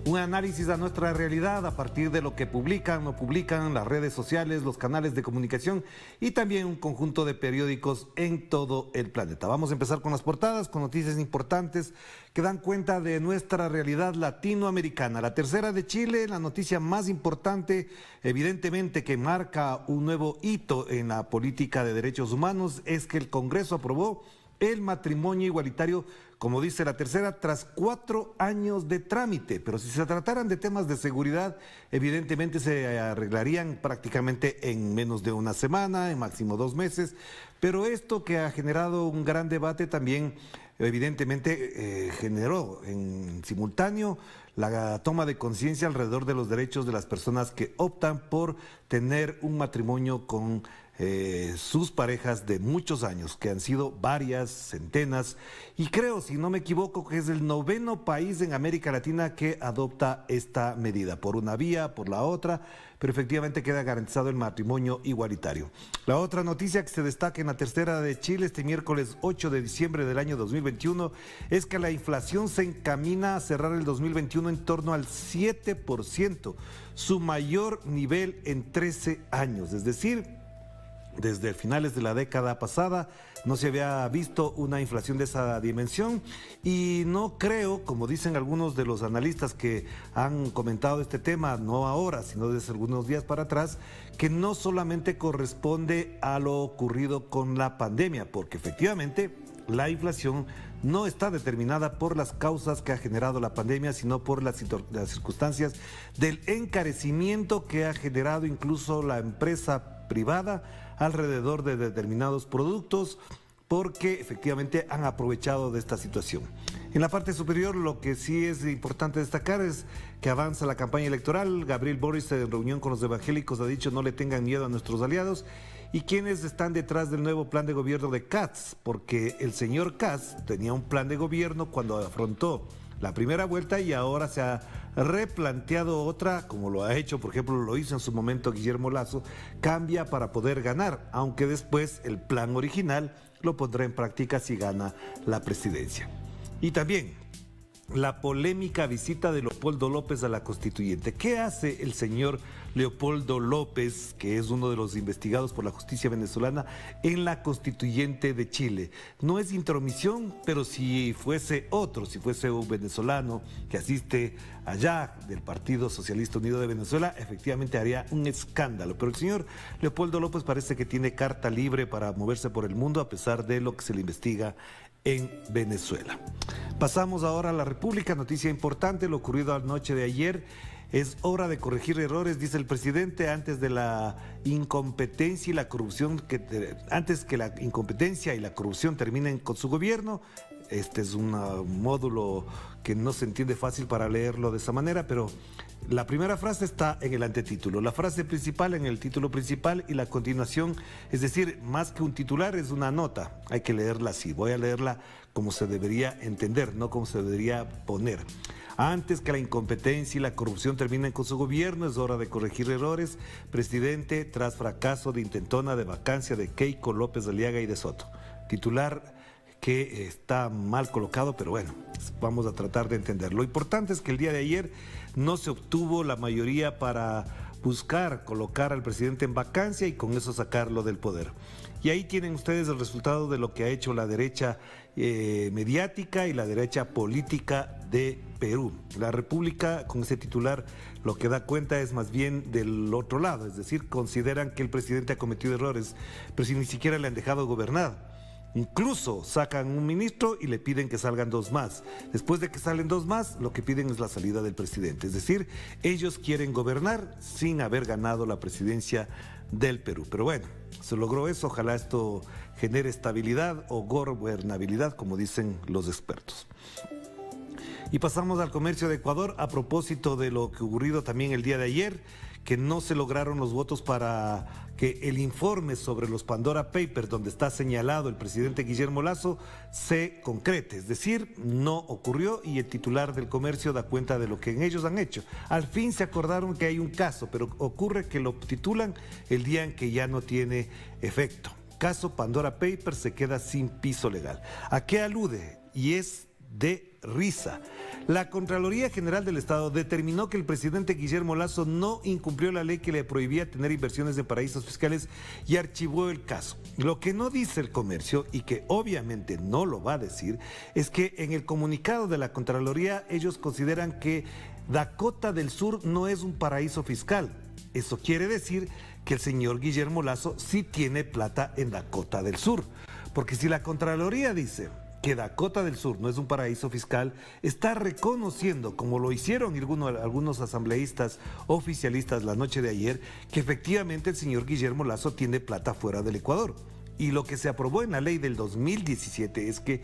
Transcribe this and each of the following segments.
Un análisis a nuestra realidad a partir de lo que publican, no publican las redes sociales, los canales de comunicación y también un conjunto de periódicos en todo el planeta. Vamos a empezar con las portadas, con noticias importantes que dan cuenta de nuestra realidad latinoamericana. La tercera de Chile, la noticia más importante, evidentemente que marca un nuevo hito en la política de derechos humanos, es que el Congreso aprobó el matrimonio igualitario, como dice la tercera, tras 4 años de trámite. Pero si se trataran de temas de seguridad, evidentemente se arreglarían prácticamente en menos de una semana, en máximo 2 meses. Pero esto que ha generado un gran debate también, evidentemente generó en simultáneo la toma de conciencia alrededor de los derechos de las personas que optan por tener un matrimonio con sus parejas de muchos años, que han sido varias, centenas, y creo, si no me equivoco, que es el 9º país en América Latina que adopta esta medida, por una vía, por la otra, pero efectivamente queda garantizado el matrimonio igualitario. La otra noticia que se destaca en la tercera de Chile este miércoles 8 de diciembre del año 2021 es que la inflación se encamina a cerrar el 2021 en torno al 7%, su mayor nivel en 13 años, es decir, desde finales de la década pasada no se había visto una inflación de esa dimensión y no creo, como dicen algunos de los analistas que han comentado este tema, no ahora, sino desde algunos días para atrás, que no solamente corresponde a lo ocurrido con la pandemia, porque efectivamente la inflación no está determinada por las causas que ha generado la pandemia, sino por las circunstancias del encarecimiento que ha generado incluso la empresa privada alrededor de determinados productos, porque efectivamente han aprovechado de esta situación. En la parte superior, lo que sí es importante destacar es que avanza la campaña electoral. Gabriel Boric, en reunión con los evangélicos, ha dicho no le tengan miedo a nuestros aliados. ¿Y quiénes están detrás del nuevo plan de gobierno de Katz? Porque el señor Katz tenía un plan de gobierno cuando afrontó la primera vuelta y ahora se ha replanteado otra, como lo ha hecho, por ejemplo, lo hizo en su momento Guillermo Lasso, cambia para poder ganar, aunque después el plan original lo pondrá en práctica si gana la presidencia. Y también la polémica visita de Leopoldo López a la Constituyente. ¿Qué hace el señor Leopoldo López, que es uno de los investigados por la justicia venezolana, en la Constituyente de Chile? No es intromisión, pero si fuese otro, si fuese un venezolano que asiste allá del Partido Socialista Unido de Venezuela, efectivamente haría un escándalo. Pero el señor Leopoldo López parece que tiene carta libre para moverse por el mundo a pesar de lo que se le investiga en Venezuela. Pasamos ahora a la República, noticia importante, lo ocurrido anoche de ayer. Es hora de corregir errores, dice el presidente, antes de la incompetencia y la corrupción, antes que la incompetencia y la corrupción terminen con su gobierno. Este es un módulo que no se entiende fácil para leerlo de esa manera, pero la primera frase está en el antetítulo, la frase principal en el título principal y la continuación, es decir, más que un titular es una nota, hay que leerla así, voy a leerla como se debería entender, no como se debería poner. Antes que la incompetencia y la corrupción terminen con su gobierno, es hora de corregir errores. Presidente, tras fracaso de intentona de vacancia de Keiko López Aliaga y de Soto. Titular que está mal colocado, pero bueno, vamos a tratar de entender. Lo importante es que el día de ayer no se obtuvo la mayoría para buscar colocar al presidente en vacancia y con eso sacarlo del poder. Y ahí tienen ustedes el resultado de lo que ha hecho la derecha mediática y la derecha política de Perú. La República, con ese titular, lo que da cuenta es más bien del otro lado, es decir, consideran que el presidente ha cometido errores, pero si ni siquiera le han dejado gobernar. Incluso sacan un ministro y le piden que salgan 2 más. Después de que salen 2 más, lo que piden es la salida del presidente. Es decir, ellos quieren gobernar sin haber ganado la presidencia del Perú. Pero bueno, se logró eso. Ojalá esto genere estabilidad o gobernabilidad, como dicen los expertos. Y pasamos al comercio de Ecuador a propósito de lo que ocurrido también el día de ayer, que no se lograron los votos para que el informe sobre los Pandora Papers, donde está señalado el presidente Guillermo Lasso, se concrete. Es decir, no ocurrió y el titular del comercio da cuenta de lo que ellos han hecho. Al fin se acordaron que hay un caso, pero ocurre que lo titulan el día en que ya no tiene efecto. Caso Pandora Papers se queda sin piso legal. ¿A qué alude? Y es de risa. La Contraloría General del Estado determinó que el presidente Guillermo Lasso no incumplió la ley que le prohibía tener inversiones en paraísos fiscales y archivó el caso. Lo que no dice el comercio, y que obviamente no lo va a decir, es que en el comunicado de la Contraloría ellos consideran que Dakota del Sur no es un paraíso fiscal. Eso quiere decir que el señor Guillermo Lasso sí tiene plata en Dakota del Sur. Porque si la Contraloría dice que Dakota del Sur no es un paraíso fiscal, está reconociendo, como lo hicieron algunos asambleístas oficialistas la noche de ayer, que efectivamente el señor Guillermo Lasso tiene plata fuera del Ecuador. Y lo que se aprobó en la ley del 2017 es que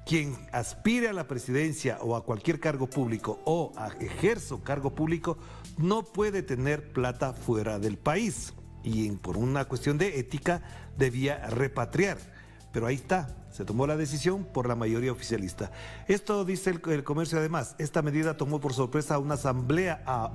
quien aspire a la presidencia o a cualquier cargo público o ejerza cargo público no puede tener plata fuera del país. Y por una cuestión de ética debía repatriar. Pero ahí está. Se tomó la decisión por la mayoría oficialista. Esto dice el comercio además. Esta medida tomó por sorpresa a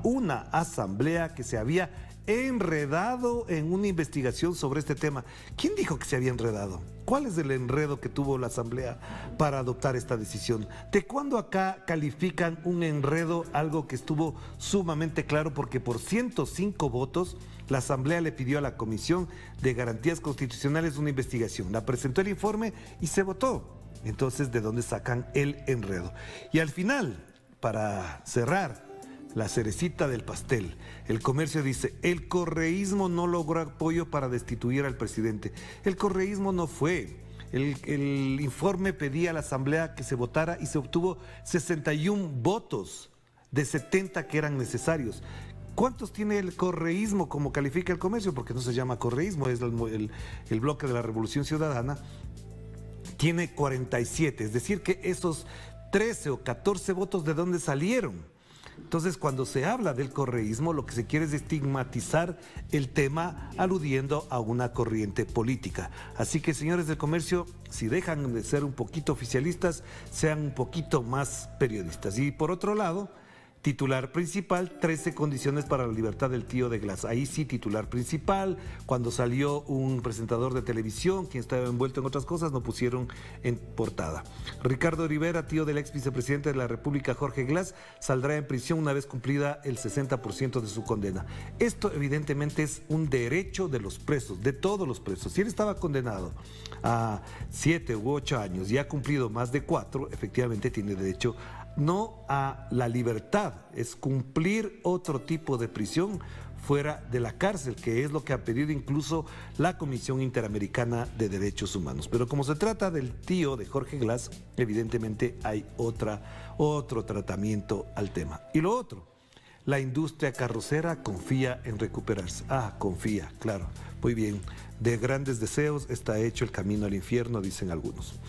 una asamblea que se había enredado en una investigación sobre este tema. ¿Quién dijo que se había enredado? ¿Cuál es el enredo que tuvo la asamblea para adoptar esta decisión? ¿De cuándo acá califican un enredo algo que estuvo sumamente claro? Porque por 105 votos la asamblea le pidió a la Comisión de Garantías Constitucionales una investigación. La presentó el informe y se votó. Entonces, ¿de dónde sacan el enredo? Y al final, para cerrar, la cerecita del pastel, el comercio dice: el correísmo no logró apoyo para destituir al presidente. El correísmo no fue. El informe pedía a la asamblea que se votara y se obtuvo 61 votos de 70 que eran necesarios. ¿Cuántos tiene el correísmo como califica el comercio? Porque no se llama correísmo, es el bloque de la Revolución Ciudadana. Tiene 47, es decir que esos 13 o 14 votos, ¿de dónde salieron? Entonces, cuando se habla del correísmo, lo que se quiere es estigmatizar el tema aludiendo a una corriente política. Así que, señores del comercio, si dejan de ser un poquito oficialistas, sean un poquito más periodistas. Y por otro lado, titular principal, 13 condiciones para la libertad del tío de Glass. Ahí sí, titular principal. Cuando salió un presentador de televisión, quien estaba envuelto en otras cosas, no pusieron en portada. Ricardo Rivera, tío del ex vicepresidente de la República, Jorge Glass, saldrá en prisión una vez cumplida el 60% de su condena. Esto evidentemente es un derecho de los presos, de todos los presos. Si él estaba condenado a 7 u 8 años y ha cumplido más de 4, efectivamente tiene derecho no a la libertad, es cumplir otro tipo de prisión fuera de la cárcel, que es lo que ha pedido incluso la Comisión Interamericana de Derechos Humanos. Pero como se trata del tío de Jorge Glass, evidentemente hay otro tratamiento al tema. Y lo otro, la industria carrocera confía en recuperarse. Confía, claro, muy bien. De grandes deseos está hecho el camino al infierno, dicen algunos.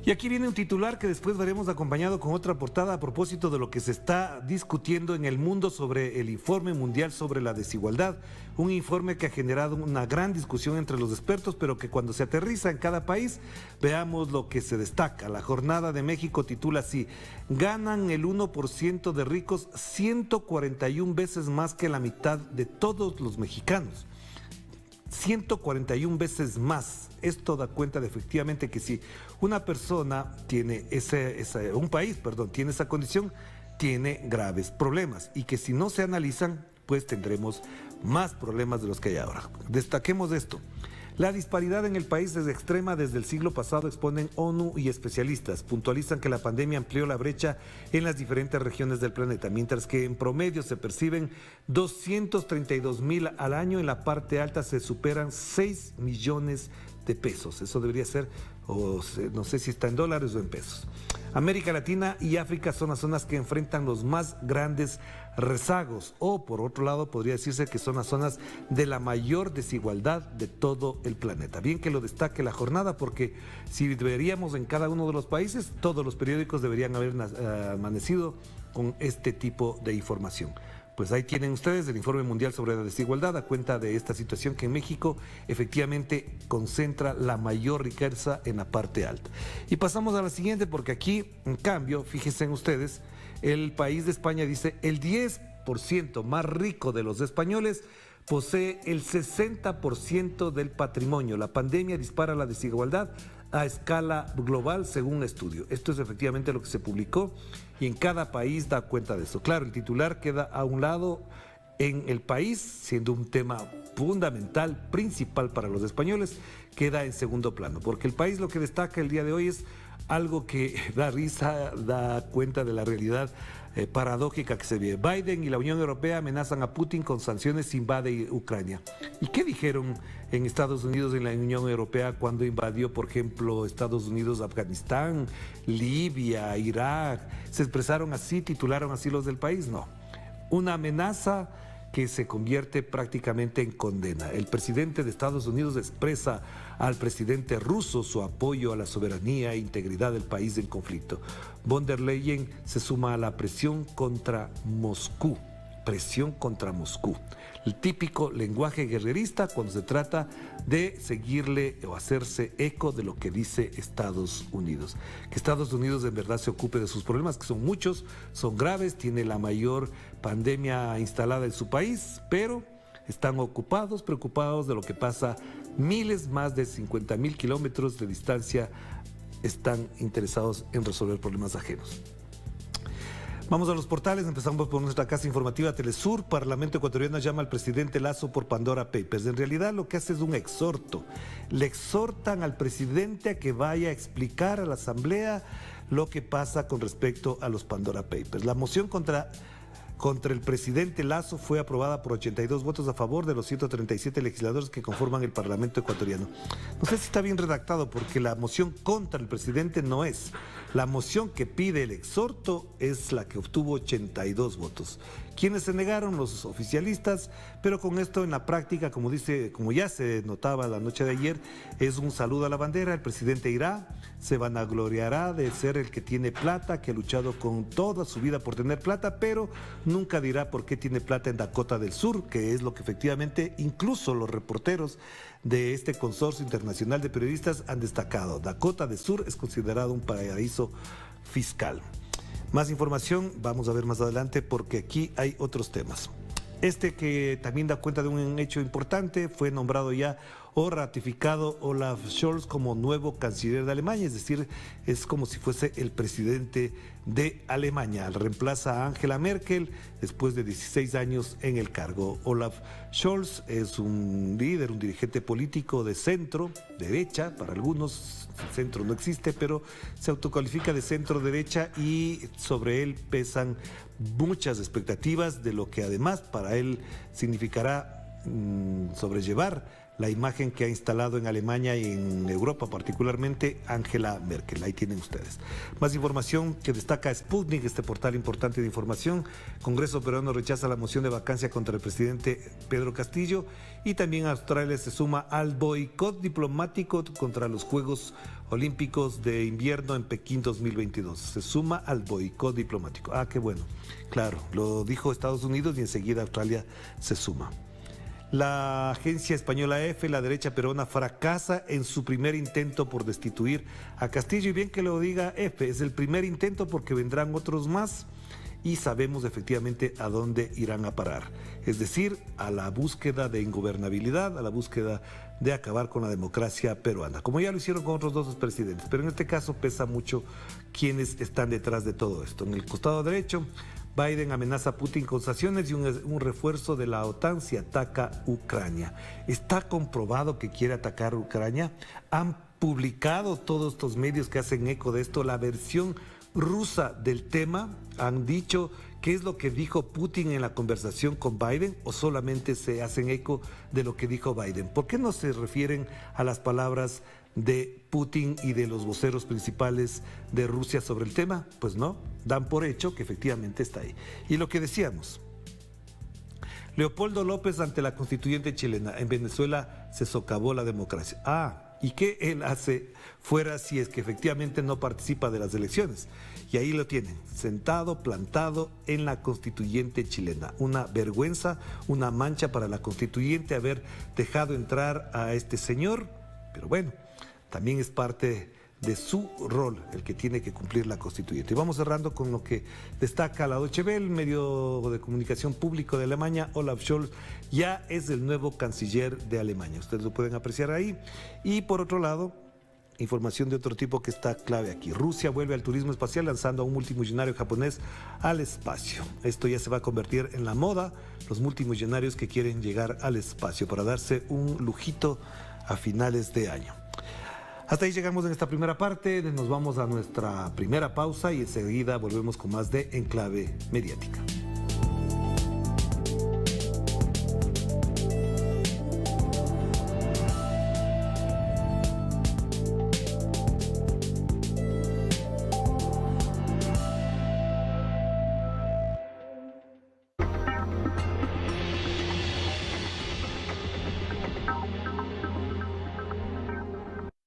Y aquí viene un titular que después veremos acompañado con otra portada a propósito de lo que se está discutiendo en el mundo sobre el informe mundial sobre la desigualdad. Un informe que ha generado una gran discusión entre los expertos, pero que cuando se aterriza en cada país, veamos lo que se destaca. La Jornada de México titula así: ganan el 1% de ricos 141 veces más que la mitad de todos los mexicanos. 141 veces más. Esto da cuenta de efectivamente que si una persona tiene un país tiene esa condición, tiene graves problemas, y que si no se analizan, pues tendremos más problemas de los que hay ahora. Destaquemos esto. La disparidad en el país es extrema desde el siglo pasado, exponen ONU y especialistas. Puntualizan que la pandemia amplió la brecha en las diferentes regiones del planeta, mientras que en promedio se perciben 232,000 al año, en la parte alta se superan 6 millones de pesos. Eso debería ser, no sé si está en dólares o en pesos. América Latina y África son las zonas que enfrentan los más grandes rezagos, o por otro lado podría decirse que son las zonas de la mayor desigualdad de todo el planeta. Bien que lo destaque la jornada, porque si veríamos en cada uno de los países, todos los periódicos deberían haber amanecido con este tipo de información. Pues ahí tienen ustedes el informe mundial sobre la desigualdad, a cuenta de esta situación que en México efectivamente concentra la mayor riqueza en la parte alta. Y pasamos a la siguiente, porque aquí, en cambio, fíjense ustedes, el país de España dice: el 10% más rico de los españoles posee el 60% del patrimonio. La pandemia dispara la desigualdad a escala global según un estudio. Esto es efectivamente lo que se publicó y en cada país da cuenta de eso. Claro, el titular queda a un lado en el país, siendo un tema fundamental, principal para los españoles, queda en segundo plano, porque el país lo que destaca el día de hoy es algo que da risa, da cuenta de la realidad paradójica que se vive. Biden y la Unión Europea amenazan a Putin con sanciones si invade Ucrania. ¿Y qué dijeron en Estados Unidos y en la Unión Europea cuando invadió, por ejemplo, Estados Unidos, Afganistán, Libia, Irak? ¿Se expresaron así, titularon así los del país? No. Una amenaza que se convierte prácticamente en condena. El presidente de Estados Unidos expresa al presidente ruso su apoyo a la soberanía e integridad del país en conflicto. Von der Leyen se suma a la presión contra Moscú. Presión contra Moscú. El típico lenguaje guerrerista cuando se trata de seguirle o hacerse eco de lo que dice Estados Unidos. Que Estados Unidos en verdad se ocupe de sus problemas, que son muchos, son graves, tiene la mayor pandemia instalada en su país, pero están ocupados, preocupados de lo que pasa miles, más de 50,000 kilómetros de distancia, están interesados en resolver problemas ajenos. Vamos a los portales, empezamos por nuestra casa informativa Telesur. Parlamento ecuatoriano llama al presidente Lasso por Pandora Papers. En realidad lo que hace es un exhorto. Le exhortan al presidente a que vaya a explicar a la Asamblea lo que pasa con respecto a los Pandora Papers. La moción contra el presidente Lasso fue aprobada por 82 votos a favor de los 137 legisladores que conforman el Parlamento ecuatoriano. No sé si está bien redactado porque la moción contra el presidente no es. La moción que pide el exhorto es la que obtuvo 82 votos. Quienes se negaron, los oficialistas, pero con esto en la práctica, como ya se notaba la noche de ayer, es un saludo a la bandera. El presidente irá, se vanagloriará de ser el que tiene plata, que ha luchado con toda su vida por tener plata, pero nunca dirá por qué tiene plata en Dakota del Sur, que es lo que efectivamente incluso los reporteros de este consorcio internacional de periodistas han destacado. Dakota del Sur es considerado un paraíso fiscal. Más información vamos a ver más adelante porque aquí hay otros temas. Este que también da cuenta de un hecho importante, fue nombrado ya o ratificado Olaf Scholz como nuevo canciller de Alemania, es decir, es como si fuese el presidente de Alemania. Reemplaza a Angela Merkel después de 16 años en el cargo. Olaf Scholz es un líder, un dirigente político de centro, derecha, para algunos el centro no existe, pero se autocalifica de centro derecha y sobre él pesan muchas expectativas de lo que además para él significará sobrellevar la imagen que ha instalado en Alemania y en Europa, particularmente Angela Merkel. Ahí tienen ustedes. Más información que destaca Sputnik, este portal importante de información. Congreso peruano rechaza la moción de vacancia contra el presidente Pedro Castillo y también Australia se suma al boicot diplomático contra los Juegos Olímpicos de Invierno en Pekín 2022. Se suma al boicot diplomático. Ah, qué bueno. Claro, lo dijo Estados Unidos y enseguida Australia se suma. La agencia española EFE, la derecha peruana, fracasa en su primer intento por destituir a Castillo. Y bien que lo diga EFE, es el primer intento porque vendrán otros más y sabemos efectivamente a dónde irán a parar. Es decir, a la búsqueda de ingobernabilidad, a la búsqueda de acabar con la democracia peruana, como ya lo hicieron con otros dos presidentes. Pero en este caso pesa mucho quienes están detrás de todo esto. En el costado derecho, Biden amenaza a Putin con sanciones y un refuerzo de la OTAN si ataca Ucrania. ¿Está comprobado que quiere atacar Ucrania? Han publicado todos estos medios que hacen eco de esto la versión rusa del tema. Han dicho qué es lo que dijo Putin en la conversación con Biden o solamente se hacen eco de lo que dijo Biden. ¿Por qué no se refieren a las palabras de Putin y de los voceros principales de Rusia sobre el tema? Pues no, dan por hecho que efectivamente está ahí. Y lo que decíamos, Leopoldo López ante la constituyente chilena, en Venezuela se socavó la democracia. ¿Y qué él hace fuera si es que efectivamente no participa de las elecciones? Y ahí lo tienen, sentado, plantado en la constituyente chilena. Una vergüenza, una mancha para la constituyente haber dejado entrar a este señor, pero bueno, también es parte de su rol el que tiene que cumplir la constituyente. Y vamos cerrando con lo que destaca la Deutsche Welle, el medio de comunicación público de Alemania. Olaf Scholz ya es el nuevo canciller de Alemania. Ustedes lo pueden apreciar ahí. Y por otro lado, información de otro tipo que está clave aquí. Rusia vuelve al turismo espacial lanzando a un multimillonario japonés al espacio. Esto ya se va a convertir en la moda, los multimillonarios que quieren llegar al espacio para darse un lujito a finales de año. Hasta ahí llegamos en esta primera parte, nos vamos a nuestra primera pausa y enseguida volvemos con más de Enclave Mediática.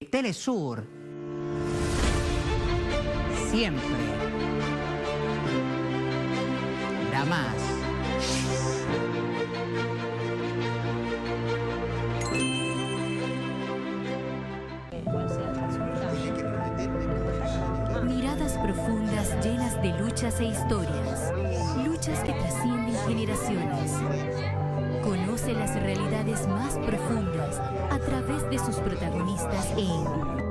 Telesur, siempre da más. Miradas profundas llenas de luchas e historias, luchas que trascienden generaciones. Conoce las realidades más profundas a través de sus protagonistas en